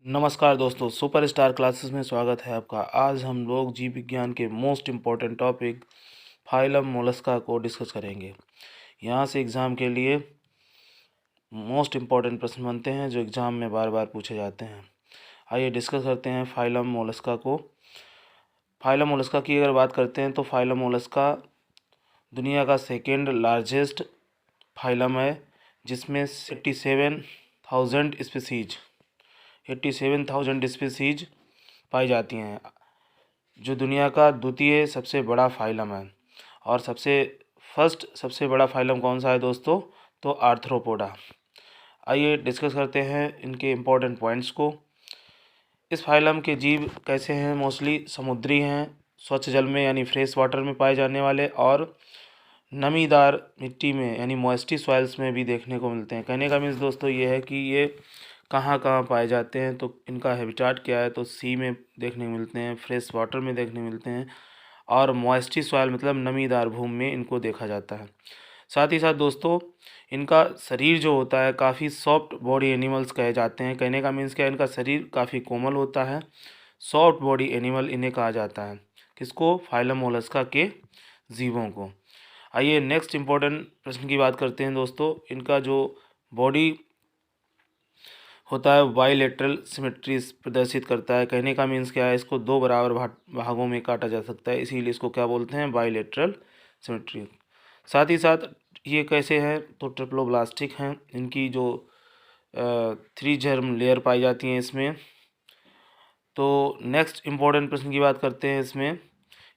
नमस्कार दोस्तों, super star classes में स्वागत है आपका। आज हम लोग जीव विज्ञान के most important topic phylum Mollusca को डिस्कस करेंगे। यहाँ से एग्ज़ाम के लिए मोस्ट इम्पॉर्टेंट प्रश्न बनते हैं जो एग्ज़ाम में बार बार पूछे जाते हैं। आइए डिस्कस करते हैं फाइलम मोलस्का को। फाइलम मोलस्का की अगर बात करते हैं तो फाइलम मोलस्का दुनिया का सेकेंड लार्जेस्ट फाइलम है, जिसमें 87,000 स्पीसीज पाई जाती हैं, जो दुनिया का द्वितीय सबसे बड़ा फाइलम है। और सबसे बड़ा फाइलम कौन सा है दोस्तों? तो आर्थ्रोपोडा। आइए डिस्कस करते हैं इनके इम्पोर्टेंट पॉइंट्स को। इस फाइलम के जीव कैसे हैं? मोस्टली समुद्री हैं, स्वच्छ जल में यानी फ्रेश वाटर में पाए जाने वाले, और नमीदार मिट्टी में यानी मॉइस्टी सॉइल्स में भी देखने को मिलते हैं। कहने का मीन्स दोस्तों ये है कि ये कहाँ कहाँ पाए जाते हैं, तो इनका हैबिटाट क्या है? तो सी में देखने को मिलते हैं, फ्रेश वाटर में देखने मिलते हैं, और मॉइस्टी सॉइल मतलब नमीदार भूमि में इनको देखा जाता है। साथ ही साथ दोस्तों इनका शरीर जो होता है काफ़ी सॉफ्ट बॉडी एनिमल्स कहे जाते हैं। कहने का मीन्स क्या है? इनका शरीर काफ़ी कोमल होता है, सॉफ्ट बॉडी एनिमल इन्हें कहा जाता है। किसको? फाइलम मोलस्का के जीवों को। आइए नेक्स्ट इम्पोर्टेंट प्रश्न की बात करते हैं दोस्तों। इनका जो बॉडी होता है बाइलेटरल सिमेट्री प्रदर्शित करता है। कहने का मीन्स क्या है? इसको दो बराबर भागों में काटा जा सकता है, इसीलिए इसको क्या बोलते हैं? Bilateral symmetry. साथ ही साथ ये कैसे हैं? तो ट्रिप्लोब्लास्टिक हैं। इनकी जो 3 जर्म लेयर पाई जाती हैं इसमें। तो नेक्स्ट इम्पोर्टेंट प्रश्न की बात करते हैं। इसमें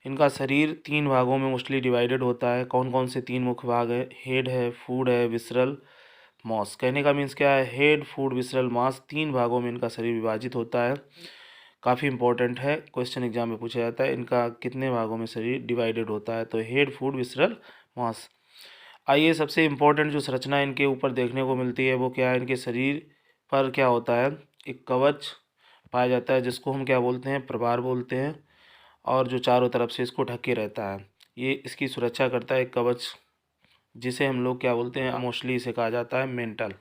इनका शरीर 3 भागों में मोस्टली डिवाइडेड होता है। कौन कौन से 3 मुख्य भाग है? हेड है, फूड है, विसरल मॉस। कहने का मीन्स क्या है? हेड, फूड, विसरल मास 3 भागों में इनका शरीर विभाजित होता है। काफ़ी इंपॉर्टेंट है, क्वेश्चन एग्जाम में पूछा जाता है इनका कितने भागों में शरीर डिवाइडेड होता है। तो हेड, फूड, विसरल मास। आइए सबसे इम्पोर्टेंट जो संरचना इनके ऊपर देखने को मिलती है वो क्या है? इनके शरीर पर क्या होता है? एक कवच पाया जाता है, जिसको हम क्या बोलते हैं? प्रभार बोलते हैं, और जो चारों तरफ से इसको ढके रहता है। ये इसकी सुरक्षा करता है एक कवच, जिसे हम लोग क्या बोलते हैं? मोस्टली इसे कहा जाता है मेंटल।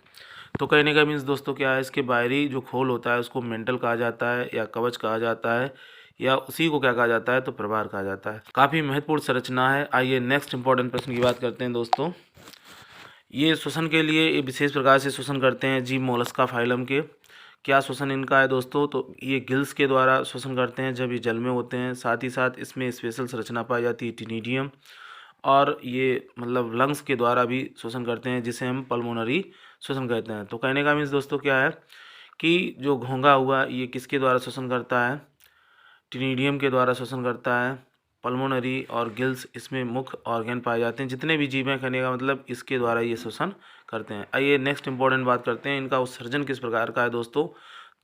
तो कहने का मीन्स दोस्तों क्या है? इसके बाहरी जो खोल होता है उसको मेंटल कहा जाता है, या कवच कहा जाता है, या उसी को क्या कहा जाता है? तो प्रभार कहा जाता है। काफ़ी महत्वपूर्ण संरचना है। आइए नेक्स्ट इंपॉर्टेंट प्रश्न की बात करते हैं दोस्तों। ये श्वसन के लिए ये विशेष प्रकार से श्वसन करते हैं जीव मोलस्का फाइलम के। क्या श्वसन इनका है दोस्तों? तो ये गिल्स के द्वारा श्वसन करते हैं जब ये जल में होते हैं। साथ ही साथ इसमें स्पेशल संरचना पाई जाती है टिनिडियम, और ये मतलब लंग्स के द्वारा भी श्वसन करते हैं, जिसे हम पल्मोनरी श्वसन कहते हैं। तो कहने का मीन्स दोस्तों क्या है कि जो घोंघा हुआ ये किसके द्वारा श्वसन करता है? टिनिडियम के द्वारा श्वसन करता है। पल्मोनरी और गिल्स इसमें मुख्य ऑर्गन पाए जाते हैं। जितने भी जीव हैं कहने का मतलब इसके द्वारा ये श्वसन करते हैं। आइए नेक्स्ट इंपॉर्टेंट बात करते हैं, इनका उत्सर्जन किस प्रकार का है दोस्तों?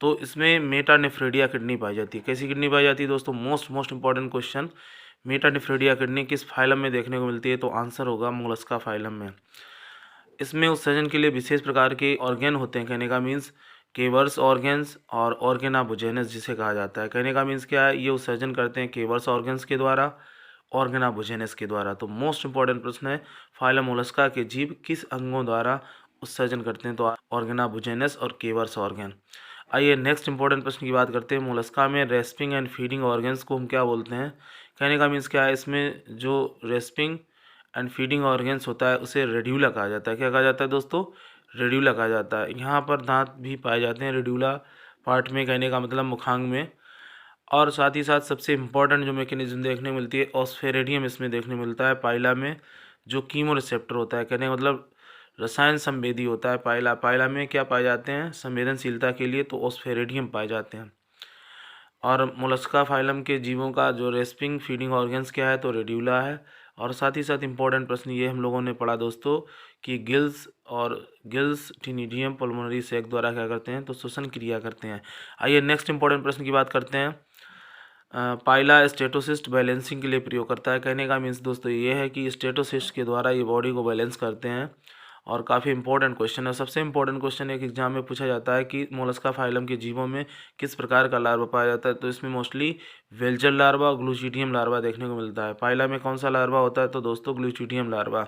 तो इसमें मेटानेफ्रेडिया किडनी पाई जाती है। कैसी किडनी पाई जाती है दोस्तों? Most important question. Metanephridia kidney किस फाइलम में देखने को मिलती है? तो आंसर होगा मोलस्का फाइलम में। इसमें उत्सर्जन के लिए विशेष प्रकार के ऑर्गेन होते हैं। कहने का मीन्स केवर्स ऑर्गेन्स और ऑर्गेना बुजेनस जिसे कहा जाता है। कहने का मीन्स क्या है? ये उत्सर्जन करते हैं केवर्स ऑर्गेन्स के द्वारा, ऑर्गेना बुजेनस के द्वारा। तो मोस्ट इंपॉर्टेंट प्रश्न है, फाइलम मोलस्का के जीव किस अंगों द्वारा उत्सर्जन करते हैं? तो ऑर्गेना बुजेनस और केवर्स ऑर्गेन। आइए नेक्स्ट इंपॉर्टेंट प्रश्न की बात करते हैं। मोलस्का में रेस्पिंग एंड फीडिंग ऑर्गेन्स को हम क्या बोलते हैं? कहने का मीन्स क्या है? इसमें जो रेस्पिंग एंड फीडिंग ऑर्गेन्स होता है उसे रेड्यूला कहा जाता है। क्या कहा जाता है दोस्तों? रेड्यूला कहा जाता है। यहाँ पर दांत भी पाए जाते हैं रेड्यूला पार्ट में, कहने का मतलब मुखांग में। और साथ ही साथ सबसे इम्पॉर्टेंट जो मैकेनिज्म देखने मिलती है ऑस्फेरेडियम इसमें देखने मिलता है पाइला में, जो कीमो रिसेप्टर होता है। कहने का मतलब रसायन संवेदी होता है पाइला। पाइला में क्या पाए जाते हैं? संवेदनशीलता के लिए तो ऑस्फेरेडियम पाए जाते हैं। और मोलस्का फाइलम के जीवों का जो रेस्पिंग फीडिंग ऑर्गन्स क्या है? तो रेड्यूला है। और साथ ही साथ इम्पोर्टेंट प्रश्न ये हम लोगों ने पढ़ा दोस्तों कि गिल्स टिनिडियम पल्मोनरी सैक द्वारा क्या करते हैं? तो श्वसन क्रिया करते हैं। आइए नेक्स्ट इंपॉर्टेंट प्रश्न की बात करते हैं। पाइला स्टेटोसिस्ट बैलेंसिंग के लिए प्रयोग करता है। कहने का मीन्स दोस्तों ये है कि स्टेटोसिस्ट के द्वारा ये बॉडी को बैलेंस करते हैं। और काफ़ी इंपॉर्टेंट क्वेश्चन है। सबसे इंपॉर्टेंट क्वेश्चन एक एग्जाम में पूछा जाता है कि मोलस्का फाइलम के जीवों में किस प्रकार का लार्वा पाया जाता है? तो इसमें मोस्टली वेल्चर लार्वा और ग्लूचिडियम लार्वा देखने को मिलता है। पाइला में कौन सा लार्वा होता है? तो दोस्तों ग्लूचिडियम लार्वा।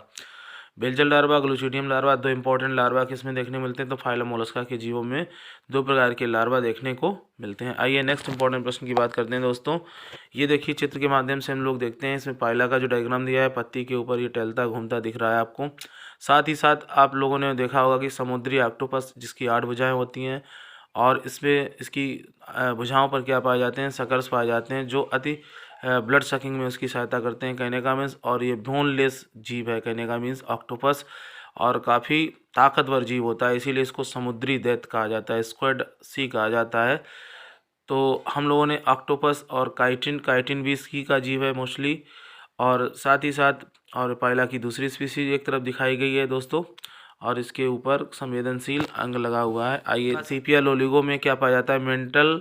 बेलजल लार्वा, ग्लूचिडियम लार्वा, दो इंपॉर्टेंट लार्वा किसमें देखने मिलते हैं, तो फाइलम मोलस्का के जीवों में दो प्रकार के लार्वा देखने को मिलते हैं। आइए नेक्स्ट इंपॉर्टेंट प्रश्न की बात करते हैं दोस्तों। ये देखिए चित्र के माध्यम से हम लोग देखते हैं, इसमें पाइला का जो डायग्राम दिया है, पत्ती के ऊपर ये टहलता घूमता दिख रहा है आपको। साथ ही साथ आप लोगों ने देखा होगा कि समुद्री ऑक्टोपस जिसकी 8 भुजाएँ होती हैं, और इसमें इसकी भुजाओं पर क्या पाए जाते हैं, सकर्स पाए जाते हैं, जो अति ब्लड सकिंग में उसकी सहायता करते हैं, कहने का मीन्स। और ये बोनलेस जीव है, कहने का मीन्स ऑक्टोपस, और काफ़ी ताकतवर जीव होता है, इसीलिए इसको समुद्री दैत्य कहा जाता है, स्क्विड सी कहा जाता है। तो हम लोगों ने ऑक्टोपस और काइटिन भी इसकी का जीव है मोस्टली, और साथ ही साथ और पाइला की दूसरी स्पीसीज एक तरफ दिखाई गई है दोस्तों, और इसके ऊपर संवेदनशील अंग लगा हुआ है। आइए सीपिया लोलिगो में क्या पाया जाता है, मेंटल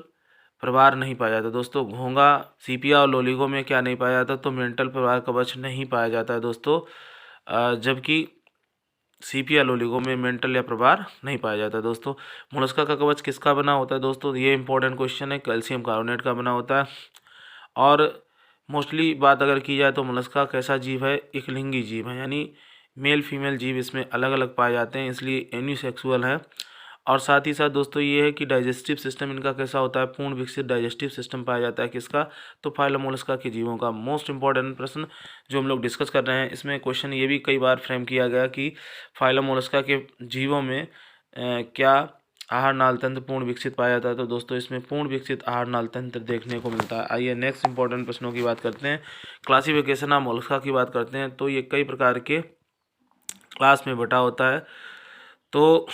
प्रवार नहीं पाया जाता दोस्तों। घोंगा, सीपिया और लोलिगो में क्या नहीं पाया जाता, तो मेंटल प्रवार कवच नहीं पाया जाता है दोस्तों, जबकि सीपिया लोलिगो में मेंटल या प्रवार नहीं पाया जाता है दोस्तों। मोलस्का का कवच किसका बना होता है दोस्तों, ये इंपॉर्टेंट क्वेश्चन है, कैल्शियम कार्बोनेट का बना होता है। और मोस्टली बात अगर की जाए तो मोलस्का कैसा जीव है, एकलिंगी जीव है, यानी मेल फीमेल जीव इसमें अलग अलग पाए जाते हैं, इसलिए एनिसेक्सुअल है। और साथ ही साथ दोस्तों ये है कि डाइजेस्टिव सिस्टम इनका कैसा होता है, पूर्ण विकसित डाइजेस्टिव सिस्टम पाया जाता है किसका, तो फाइलम मोलस्का के जीवों का। मोस्ट इंपॉर्टेंट प्रश्न जो हम लोग डिस्कस कर रहे हैं, इसमें क्वेश्चन ये भी कई बार फ्रेम किया गया कि फाइलम मोलस्का के जीवों में क्या आहार नाल तंत्र पूर्ण विकसित पाया जाता है, तो दोस्तों इसमें पूर्ण विकसित आहार नाल तंत्र देखने को मिलता है। आइए नेक्स्ट इंपॉर्टेंट प्रश्नों की बात करते हैं। क्लासिफिकेशन ऑफ मोलस्का की बात करते हैं, तो ये कई प्रकार के क्लास में बटा होता है। तो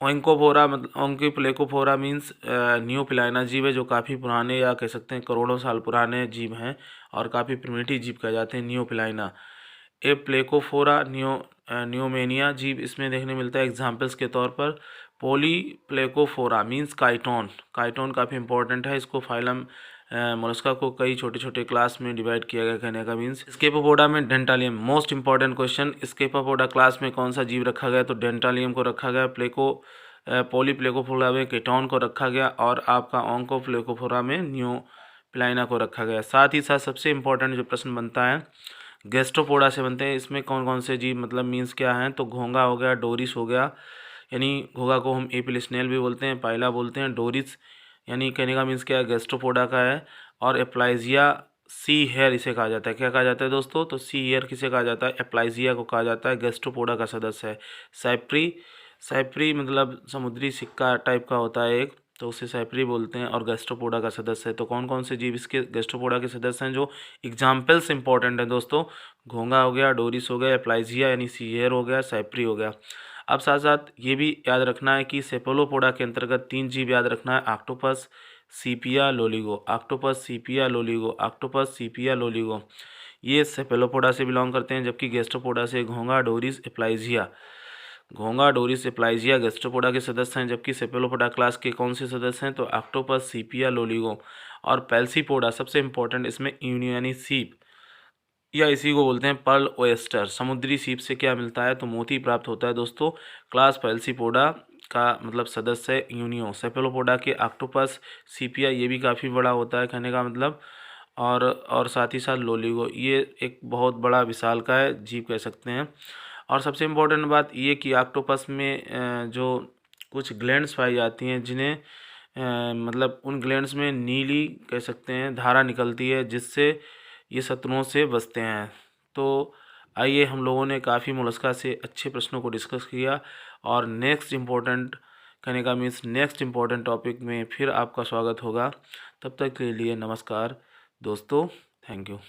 ओंकोफोरा मतलब ओंकोप्लेकोफोरा मीन्स न्यूप्लाइना जीव है, जो काफ़ी पुराने या कह सकते हैं करोड़ों साल पुराने जीव हैं, और काफ़ी प्रिमिटिव जीव कहे जाते हैं न्यूप्लाइना। ए प्लेकोफोरा न्यूमेनिया जीव इसमें देखने मिलता है, एग्जाम्पल्स के तौर पर पॉलीप्लेकोफोरा मीन्स काइटोन। काइटोन काफ़ी इंपॉर्टेंट है, इसको फाइलम मोलस्का को कई छोटे छोटे क्लास में डिवाइड किया गया, कहने का मीन्स। स्केपोपोडा में डेंटालियम, मोस्ट इंपॉर्टेंट क्वेश्चन, स्केपोपोडा क्लास में कौन सा जीव रखा गया, तो डेंटालियम को रखा गया। पॉलीप्लेकोफोरा में कीटोन को रखा गया, और आपका ओंकोप्लेकोफोरा में न्यूप्लाइना को रखा गया। साथ ही साथ सबसे इंपॉर्टेंट जो प्रश्न बनता है, गैस्ट्रोपोडा से बनते हैं, इसमें कौन कौन से जीव मतलब मीन्स क्या हैं, तो घोंगा हो गया, डोरिस हो गया, यानी घोंगा को हम एपिल स्नेल भी बोलते हैं, पाइला बोलते हैं, डोरिस यानी कहने का मीन्स क्या है, गैस्ट्रोपोडा का है। और एप्लाइजिया सी हेयर इसे कहा जाता है, क्या कहा जाता है दोस्तों, तो सी हेयर किसे कहा जाता है, एप्लाइजिया को कहा जाता है, गैस्ट्रोपोडा का सदस्य है। साइप्री मतलब समुद्री सिक्का टाइप का होता है एक, तो उसे साइप्री बोलते हैं, और गैस्ट्रोपोडा का सदस्य है। तो कौन कौन से जीव इसके गैस्ट्रोपोडा के सदस्य हैं, जो एग्जाम्पल्स इंपॉर्टेंट हैं दोस्तों, घोंगा हो गया, डोरिस हो गया, एप्लाइजिया यानी सी हेयर हो गया, साइप्री हो गया। अब साथ साथ ये भी याद रखना है कि सेफलोपोडा के अंतर्गत 3 जीव याद रखना है, ऑक्टोपस, सीपिया, लोलिगो। ऑक्टोपस, सीपिया, लोलिगो, ऑक्टोपस, सीपिया, लोलिगो, ये सेफलोपोडा से बिलोंग करते हैं, जबकि गैस्ट्रोपोडा से घोंगा, डोरिस, एप्लाइजिया। घोंगा, डोरिस, एप्लाइजिया गैस्ट्रोपोडा के सदस्य हैं, जबकि सेफलोपोडा क्लास के कौन से सदस्य हैं, तो ऑक्टोपस, सीपिया, लोलिगो। और पेल्सीपोडा सबसे इंपॉर्टेंट, इसमें यूनियनी सीप या इसी को बोलते हैं पर्ल ओएस्टर, समुद्री सीप से क्या मिलता है, तो मोती प्राप्त होता है दोस्तों। क्लास पेल्सीपोडा का मतलब सदस्य है यूनियो। सेफेलोपोडा के ऑक्टोपस, सीपिया ये भी काफ़ी बड़ा होता है, कहने का मतलब। और साथ ही साथ लोलिगो, ये एक बहुत बड़ा विशालकाय जीव कह सकते हैं। और सबसे इम्पोर्टेंट बात ये कि ऑक्टोपस में जो कुछ ग्लैंड्स पाई जाती हैं, जिन्हें मतलब उन ग्लैंड्स में नीली कह सकते हैं धारा निकलती है, जिससे ये शत्रुओं से बचते हैं। तो आइए हम लोगों ने काफ़ी मोलस्का से अच्छे प्रश्नों को डिस्कस किया, और नेक्स्ट इम्पोर्टेंट कहने का मीन्स नेक्स्ट इम्पोर्टेंट टॉपिक में फिर आपका स्वागत होगा। तब तक के लिए नमस्कार दोस्तों, थैंक यू।